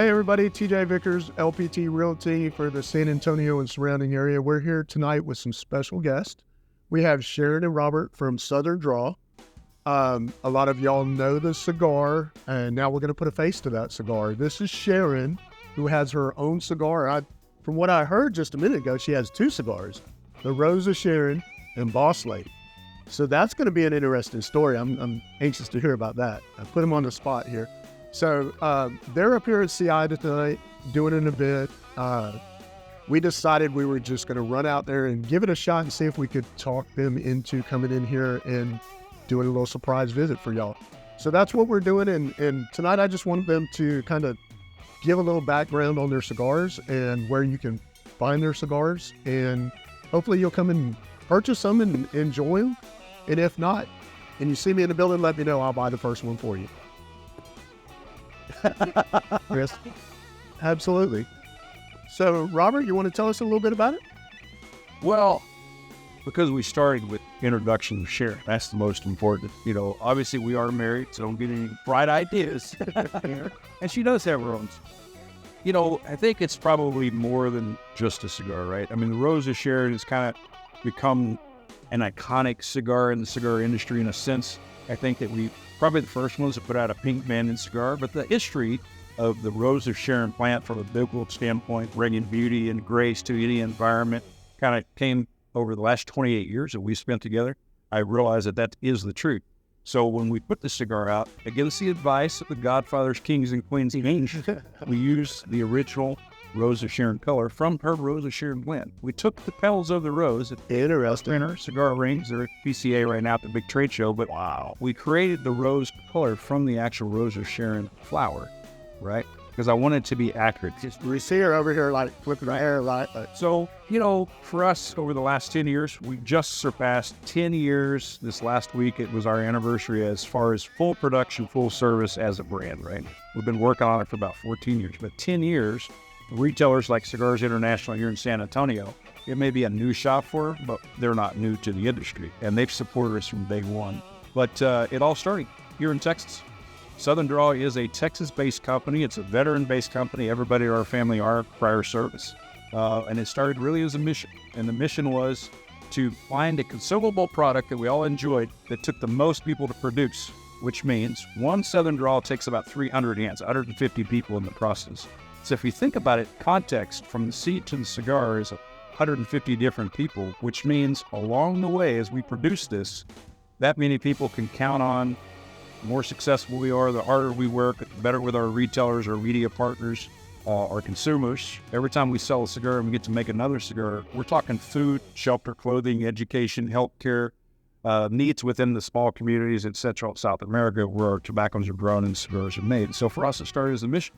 Hey everybody, TJ Vickers, LPT Realty for the San Antonio and surrounding area. We're here tonight with some special guests. We have Sharon and Robert from Southern Draw. A lot of y'all know the cigar, and now we're going to put a face to that cigar. This is Sharon, who has her own cigar. From what I heard just a minute ago, she has two cigars, the Rose of Sharon and Boss Lady. So that's going to be an interesting story. I'm anxious to hear about that. I put them on the spot here. So they're up here at CI tonight doing an event. We decided we were just going to run out there and give it a shot and see if we could talk them into coming in here and doing a little surprise visit for y'all. So that's what we're doing. And tonight I just wanted them to kind of give a little background on their cigars and where you can find their cigars. And hopefully you'll come and purchase some and enjoy them. And if not, and you see me in the building, let me know. I'll buy the first one for you. Yes, absolutely. So, Robert, you want to tell us a little bit about it? Well, because we started with introduction of Sharon, that's the most important. You know, obviously we are married, so don't get any bright ideas. And she does have her own. You know, I think it's probably more than just a cigar, right? I mean, the Rose of Sharon has kind of become an iconic cigar in the cigar industry in a sense. I think that we probably the first ones to put out a pink banded cigar, but the history of the Rose of Sharon plant from a biblical standpoint, bringing beauty and grace to any environment, kind of came over the last 28 years that we spent together. I realized that that is the truth. So when we put the cigar out, against the advice of the Godfathers, Kings, and Queens, we used the original Rose of Sharon color from her Rose of Sharon blend. We took the petals of the rose at Printer Cigar Rings. They're at PCA right now at the big trade show, but wow, we created the rose color from the actual Rose of Sharon flower, right? Because I wanted to be accurate. We see her over here like flipping her hair right. So, you know, for us over the last 10 years, we just surpassed 10 years. This last week, it was our anniversary as far as full production, full service as a brand, right? We've been working on it for about 14 years, but 10 years, retailers like Cigars International here in San Antonio, it may be a new shop for them, but they're not new to the industry, and they've supported us from day one. But it all started here in Texas. Southern Draw is a Texas-based company. It's a veteran-based company. Everybody in our family are prior service. And it started really as a mission. And the mission was to find a consumable product that we all enjoyed that took the most people to produce, which means one Southern Draw takes about 300 hands, 150 people in the process. So if you think about it, context from the seed to the cigar is 150 different people, which means along the way as we produce this, that many people can count on. The more successful we are, the harder we work, the better with our retailers, our media partners, our consumers. Every time we sell a cigar and we get to make another cigar, we're talking food, shelter, clothing, education, healthcare, needs within the small communities in Central and South America where our tobaccos are grown and cigars are made. So for us, it started as a mission.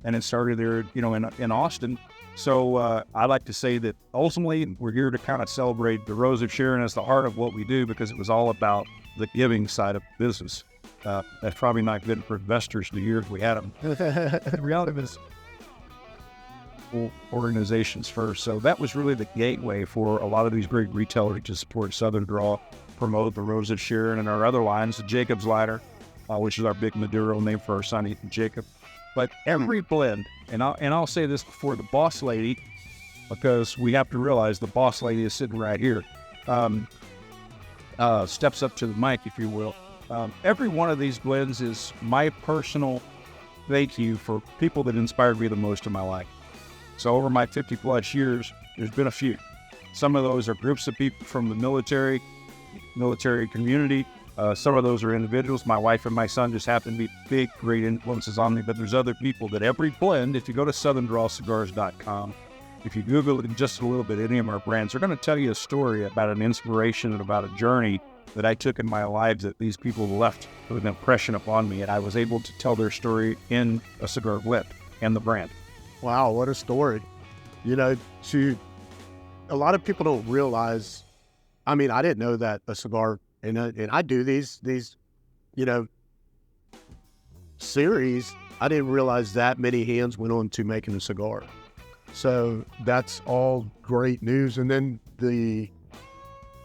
And it started there, you know, in Austin. So I like to say that ultimately we're here to kind of celebrate the Rose of Sharon as the heart of what we do because it was all about the giving side of business. That's probably not good for investors to hear if we had them. The reality is organizations first. So that was really the gateway for a lot of these great retailers to support Southern Draw, promote the Rose of Sharon and our other lines, the Jacob's Ladder, which is our big Maduro name for our son, Ethan Jacob. But every blend, and I'll say this before the Boss Lady, because we have to realize the Boss Lady is sitting right here, steps up to the mic, if you will. Every one of these blends is my personal thank you for people that inspired me the most in my life. So over my 50 plus years, there's been a few. Some of those are groups of people from the military community. Some of those are individuals. My wife and my son just happen to be big, great influences on me, but there's other people that every blend, if you go to southerndrawcigars.com, if you Google it just a little bit, any of our brands, they're going to tell you a story about an inspiration and about a journey that I took in my life that these people left with an impression upon me, and I was able to tell their story in a cigar blend and the brand. Wow, what a story. You know, a lot of people don't realize, I mean, I didn't know that a cigar, and I do these, you know, series. I didn't realize that many hands went on to making a cigar. So that's all great news. And then the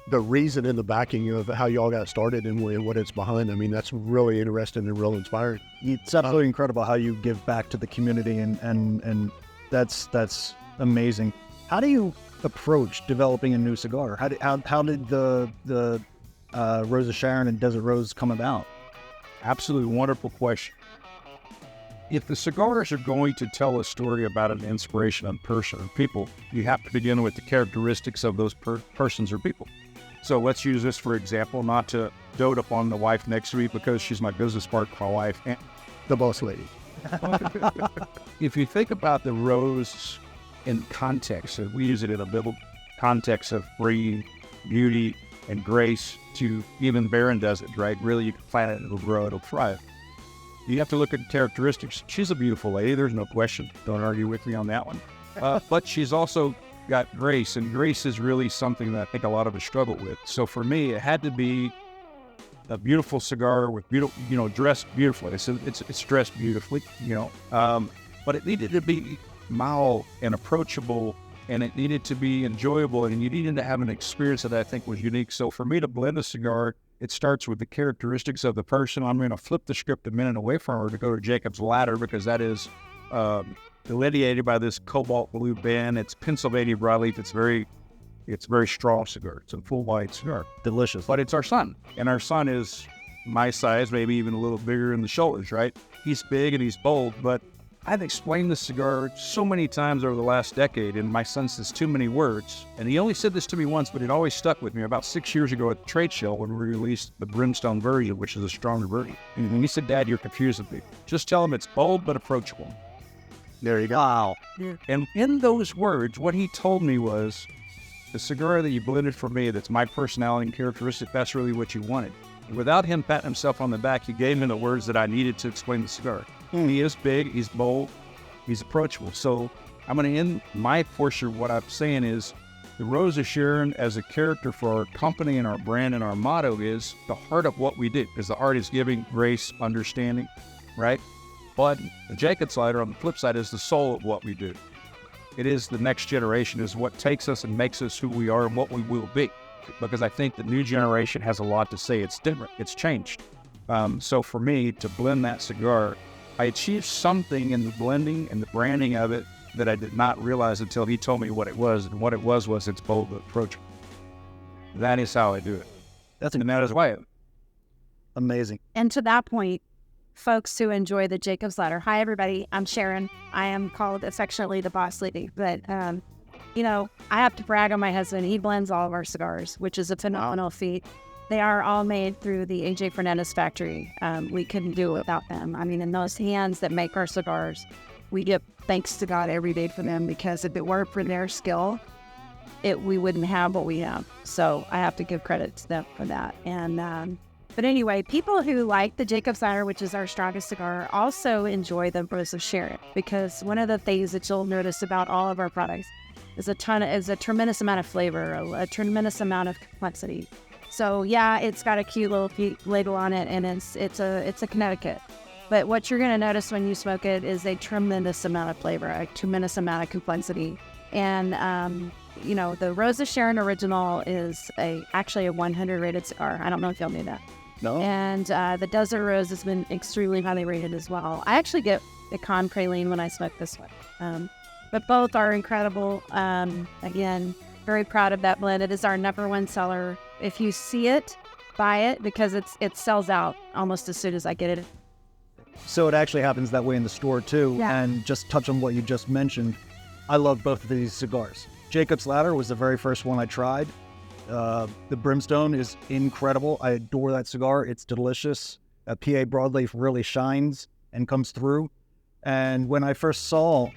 the reason and the backing of how y'all got started and what it's behind. I mean, that's really interesting and real inspiring. It's absolutely incredible how you give back to the community, and that's amazing. How do you approach developing a new cigar? How did the Rosa Sharon and Desert Rose come about? Absolutely wonderful question. If the cigars are going to tell a story about an inspiration on person or people, you have to begin with the characteristics of those persons or people. So let's use this for example, not to dote upon the wife next to me because she's my business partner, my wife, and The boss lady. if you think about the rose in context, and we use it in a biblical context of bringing beauty and grace to even barren deserts, right? Really, you can plant it, it'll grow, it'll thrive. You have to look at the characteristics. She's a beautiful lady, there's no question. Don't argue with me on that one. But she's also got grace, and grace is really something that I think a lot of us struggle with. So for me, it had to be a beautiful cigar with beautiful, dressed beautifully. It's dressed beautifully, but it needed to be mild and approachable, and it needed to be enjoyable, and you needed to have an experience that I think was unique. So for me to blend a cigar, it starts with the characteristics of the person. I'm going to flip the script a minute away from her to go to Jacob's Ladder, because that is delineated by this cobalt blue band. It's Pennsylvania broadleaf. It's very strong cigar. It's a full white cigar. Delicious. But it's our son, and our son is my size, maybe even a little bigger in the shoulders, right? He's big and he's bold, but I've explained this cigar so many times over the last decade, and my son says too many words. And he only said this to me once, but it always stuck with me. About 6 years ago at the trade show when we released the Brimstone version, which is a stronger version. And he said, "Dad, you're confusing me. Just tell him it's bold but approachable." There you go. Wow. And in those words, what he told me was, the cigar that you blended for me, that's my personality and characteristic, that's really what you wanted. And without him patting himself on the back, he gave me the words that I needed to explain the cigar. He is big, he's bold, he's approachable. So I'm going to end my portion of what I'm saying is the Rosa Sharon as a character for our company and our brand and our motto is the heart of what we do, because the heart is giving, grace, understanding, right? But the Jacob's Ladder on the flip side is the soul of what we do. It is the next generation, is what takes us and makes us who we are and what we will be. Because I think the new generation has a lot to say. It's different, it's changed. So for me to blend that cigar, I achieved something in the blending and the branding of it that I did not realize until he told me what it was. And what it was it's bold but approachable. That is how I do it. And that is why. Amazing. And to that point, folks who enjoy the Jacob's Ladder. Hi, everybody. I'm Sharon. I am called affectionately the boss lady. But, I have to brag on my husband. He blends all of our cigars, which is a phenomenal feat. They are all made through the A.J. Fernandez factory. We couldn't do it without them. I mean, in those hands that make our cigars, we give thanks to God every day for them, because if it weren't for their skill, we wouldn't have what we have. So I have to give credit to them for that. And but anyway, people who like the Jacob's Ladder, which is our strongest cigar, also enjoy the Rosa Sharon, because one of the things that you'll notice about all of our products is a tremendous amount of flavor, a tremendous amount of complexity. So yeah, it's got a cute little label on it, and it's a Connecticut. But what you're going to notice when you smoke it is a tremendous amount of flavor, a tremendous amount of complexity. And the Rosa Sharon Original is actually a 100 rated cigar. I don't know if y'all knew that. No. And the Desert Rose has been extremely highly rated as well. I actually get a con praline when I smoke this one. But both are incredible. Again, very proud of that blend. It is our #1 seller. If you see it, buy it, because it sells out almost as soon as I get it. So it actually happens that way in the store too. Yeah. And just touch on what you just mentioned, I love both of these cigars. Jacob's Ladder was the very first one I tried. The Brimstone is incredible. I adore that cigar. It's delicious. PA broadleaf really shines and comes through. And when I first saw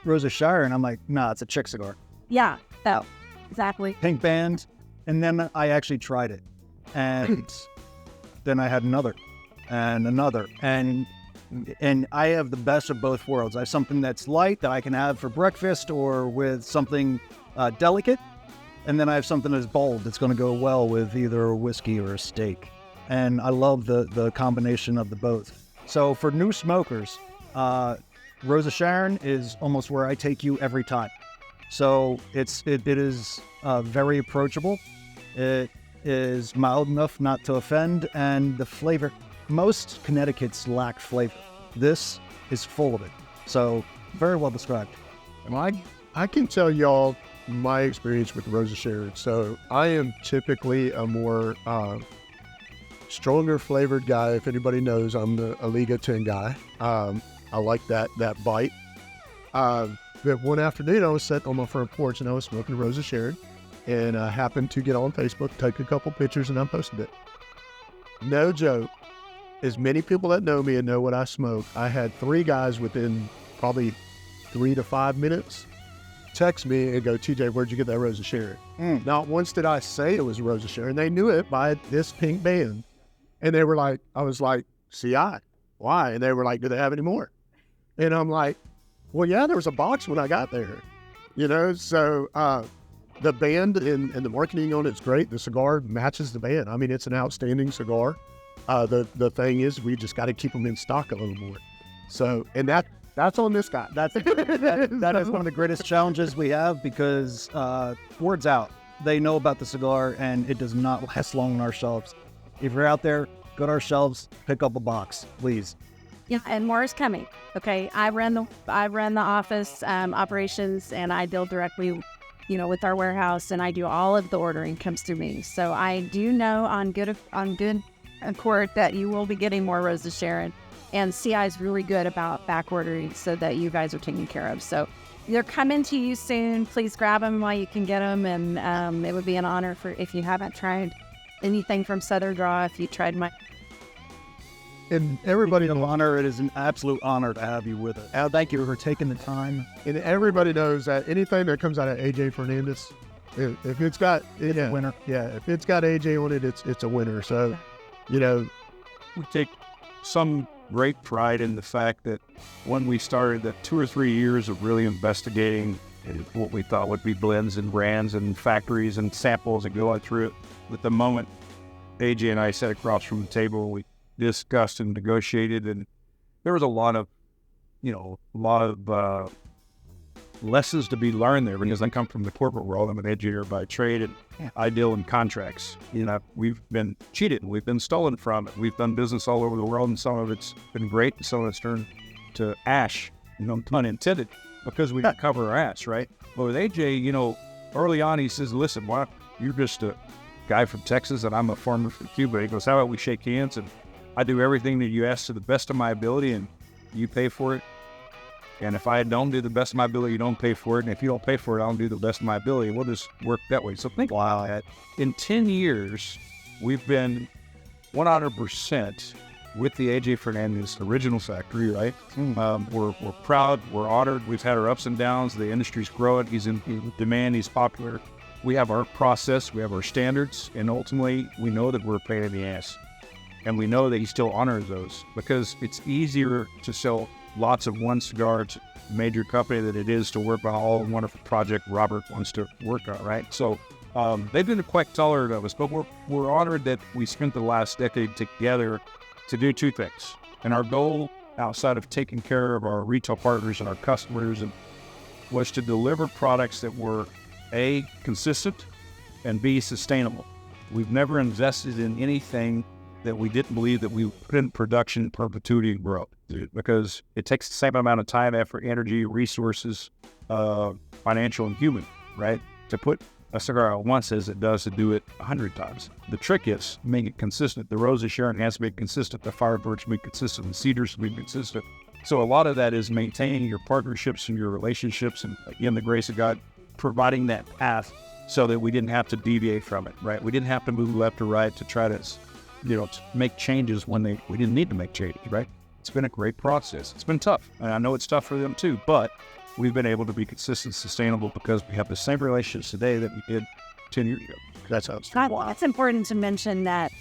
Rosa Sharon, I'm like, nah, it's a chick cigar. Yeah, so exactly. Pink band. And then I actually tried it. And then I had another and another. And I have the best of both worlds. I have something that's light that I can have for breakfast or with something delicate. And then I have something that's bold that's going to go well with either a whiskey or a steak. And I love the combination of the both. So for new smokers, Rosa Sharon is almost where I take you every time. So it is very approachable. It is mild enough not to offend, and the flavor, most Connecticut's lack flavor. This is full of it. So very well described. I can tell y'all my experience with Rosa Sharon. So I am typically a more stronger flavored guy. If anybody knows, I'm the Aliga 10 guy. I like that bite. But one afternoon I was sitting on my front porch and I was smoking a Rosa Sharon, and I happened to get on Facebook, take a couple pictures, and I posted it. No joke. As many people that know me and know what I smoke, I had 3 guys within probably 3 to 5 minutes text me and go, TJ, where'd you get that Rosa Sharon? Not once did I say it was Rosa Sharon. They knew it by this pink band. And they were like, I was like, CI, why? And they were like, do they have any more? And I'm like, well, yeah, there was a box when I got there. So the band and the marketing on it's great. The cigar matches the band. I mean, it's an outstanding cigar. The thing is, we just got to keep them in stock a little more. So, and that's on this guy. That is one of the greatest challenges we have, because word's out. They know about the cigar, and it does not last long on our shelves. If you're out there, go to our shelves, pick up a box, please. Yeah, and more is coming. Okay, I run the office operations, and I deal directly, with our warehouse, and I do all of the ordering comes through me. So I do know on good accord that you will be getting more Rosa Sharon. And CI is really good about back ordering so that you guys are taken care of. So they're coming to you soon. Please grab them while you can get them. And it would be an honor if you haven't tried anything from Southern Draw, if you tried my... And everybody knows, Honor, it is an absolute honor to have you with us. Thank you for taking the time. and everybody knows that anything that comes out of AJ Fernandez, if it's got a winner. Yeah, if it's got AJ on it, it's a winner. So, We take some great pride in the fact that when we started, that 2 or 3 years of really investigating what we thought would be blends and brands and factories and samples and going through it. With the moment AJ and I sat across from the table, we discussed and negotiated, and there was a lot of lessons to be learned there, because I come from the corporate world. I'm an engineer by trade, and I deal in contracts. We've been cheated, we've been stolen from it. We've done business all over the world, and some of it's been great, and some of it's turned to ash, pun intended, because we didn't cover our ass, right? But with AJ, early on he says, listen, why you're just a guy from Texas and I'm a farmer from Cuba. He goes, how about we shake hands, and I do everything that you ask to the best of my ability, and you pay for it. And if I don't do the best of my ability, you don't pay for it. And if you don't pay for it, I don't do the best of my ability. We'll just work that way. So think about that. In 10 years, we've been 100% with the AJ Fernandez original factory, right? We're proud. We're honored. We've had our ups and downs. The industry's growing. He's in demand. He's popular. We have our process. We have our standards. And ultimately, we know that we're a pain in the ass. And we know that he still honors those, because it's easier to sell lots of one cigar to a major company than it is to work on all the wonderful project Robert wants to work on, right? So they've been quite tolerant of us, but we're honored that we spent the last decade together to do 2 things. And our goal, outside of taking care of our retail partners and our customers, was to deliver products that were A, consistent, and B, sustainable. We've never invested in anything that we didn't believe that we would put in production, perpetuity, and growth, because it takes the same amount of time, effort, energy, resources, financial and human, right, to put a cigar out once as it does to do it 100 times. The trick is make it consistent. The Rosa Sharon has to be consistent. The Firebird should be consistent. The Cedars should be consistent. So a lot of that is maintaining your partnerships and your relationships, and again, the grace of God providing that path so that we didn't have to deviate from it, right? We didn't have to move left or right to try to to make changes when we didn't need to make changes, right? It's been a great process. It's been tough, and I know it's tough for them too, but we've been able to be consistent, sustainable, because we have the same relationships today that we did 10 years ago. That's how it's It's important to mention that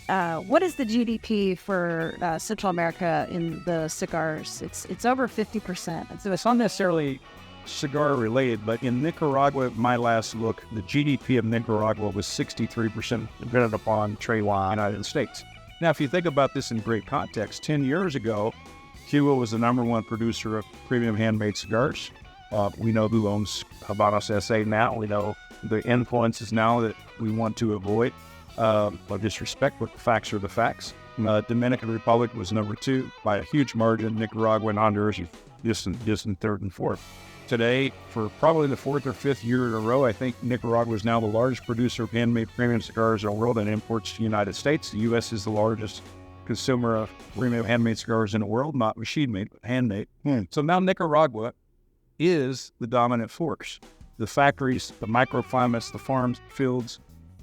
what is the GDP for Central America in the cigars? It's over 50%. So it's not necessarily cigar related, but in Nicaragua, my last look, the GDP of Nicaragua was 63% dependent upon trade with the United States. Now, if you think about this in great context, 10 years ago, Cuba was the #1 producer of premium handmade cigars. We know who owns Habanos SA now. We know the influences now that we want to avoid or disrespect, but the facts are the facts. Dominican Republic was number 2 by a huge margin. Nicaragua and Honduras are distant third and fourth. Today, for probably the 4th or 5th year in a row, I think Nicaragua is now the largest producer of handmade premium cigars in the world and imports to the United States. The U.S. is the largest consumer of premium handmade cigars in the world, not machine-made, but handmade. So now Nicaragua is the dominant force. The factories, the microclimates, the farms, fields,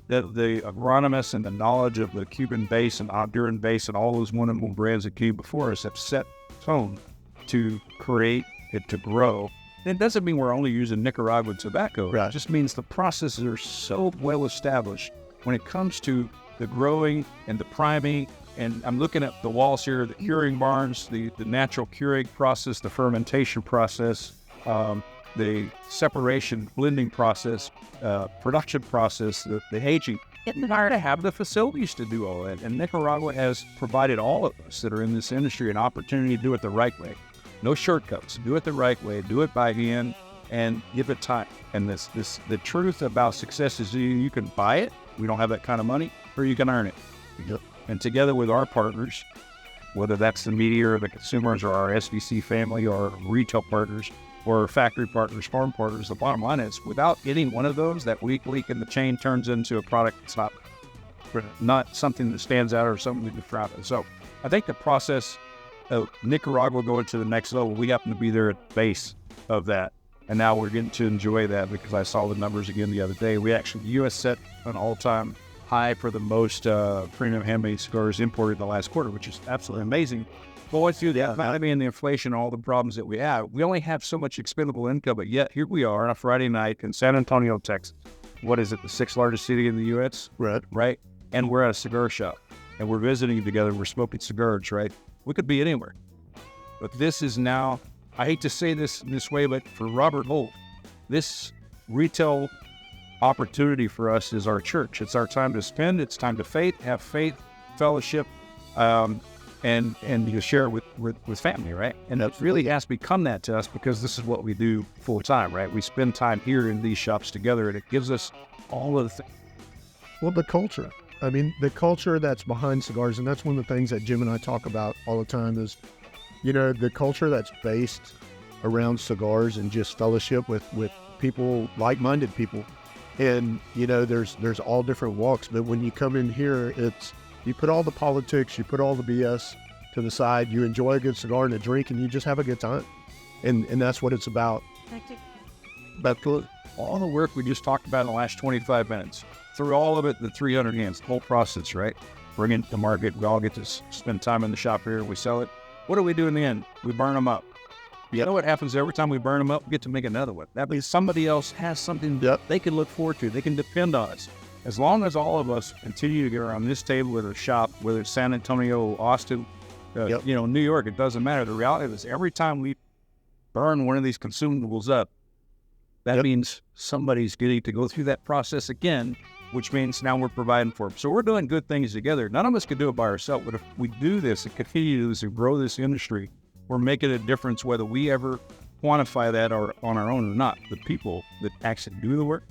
the agronomists and the knowledge of the Cuban base and Honduran base and all those wonderful brands that came before us have set tone to create it to grow. It doesn't mean we're only using Nicaraguan tobacco. Right. It just means the processes are so well established when it comes to the growing and the priming. And I'm looking at the walls here, the curing barns, the natural curing process, the fermentation process, the separation, blending process, production process, the aging. It's hard to have the facilities to do all that. And Nicaragua has provided all of us that are in this industry an opportunity to do it the right way. No shortcuts. Do it the right way. Do it by hand and give it time. And the truth about success is you can buy it. We don't have that kind of money, or you can earn it. Yep. And together with our partners, whether that's the media or the consumers or our SVC family or retail partners or factory partners, farm partners, the bottom line is without any one of those, that weak link in the chain turns into a product that's not something that stands out or something to be proud of. So I think the process of Nicaragua going to the next level, we happen to be there at the base of that. And now we're getting to enjoy that because I saw the numbers again the other day. The U.S. set an all-time high for the most premium handmade cigars imported in the last quarter, which is absolutely amazing. Going through the economy and the inflation and all the problems that we have, we only have so much expendable income, but yet here we are on a Friday night in San Antonio, Texas. What is it, the 6th largest city in the U.S.? Right? And we're at a cigar shop, and we're visiting together, we're smoking cigars, right? We could be anywhere. But this is now, I hate to say this way, but for Robert Holt, this retail opportunity for us is our church. It's our time to spend. It's time to have faith, fellowship, and you share it with family, right? And it really has become that to us because this is what we do full time, right? We spend time here in these shops together, and it gives us all of the things. Well, the culture. I mean, the culture that's behind cigars, and that's one of the things that Jim and I talk about all the time is, the culture that's based around cigars and just fellowship with people, like-minded people. And, there's all different walks, but when you come in here, you put all the politics, you put all the BS to the side, you enjoy a good cigar and a drink, and you just have a good time. And that's what it's about. But all the work we just talked about in the last 25 minutes, through all of it, the 300 hands, the whole process, right? Bring it to market. We all get to spend time in the shop here. We sell it. What do we do in the end? We burn them up. You know what happens every time we burn them up? We get to make another one. That means somebody else has something they can look forward to. They can depend on us. As long as all of us continue to get around this table with a shop, whether it's San Antonio, Austin, New York, it doesn't matter. The reality is every time we burn one of these consumables up, that means somebody's getting to go through that process again, which means now we're providing for them. So we're doing good things together. None of us can do it by ourselves, but if we do this and continue to do this and grow this industry, we're making a difference whether we ever quantify that or on our own or not. The people that actually do the work,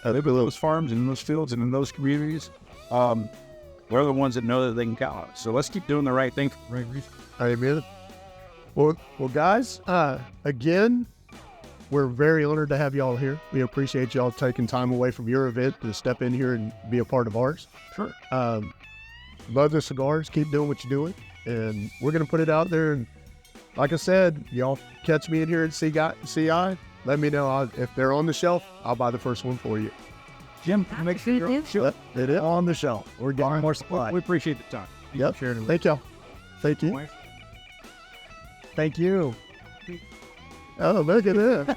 live at those farms and in those fields and in those communities, we're the ones that know that they can count on us. So let's keep doing the right thing for the right reason. Amen. Well, guys, again, we're very honored to have y'all here. We appreciate y'all taking time away from your event to step in here and be a part of ours. Sure. Love the cigars. Keep doing what you're doing. And we're going to put it out there. And like I said, y'all catch me in here at CI. Let me know. If they're on the shelf, I'll buy the first one for you. Jim, make sure it is on the shelf. We're getting more supply. We appreciate the time. Yep. Thank y'all. Thank you. Thank you. Oh, look at this.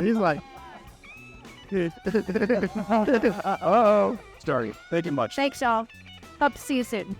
He's like, uh-oh. Starting. Thank you much. Thanks, y'all. Hope to see you soon.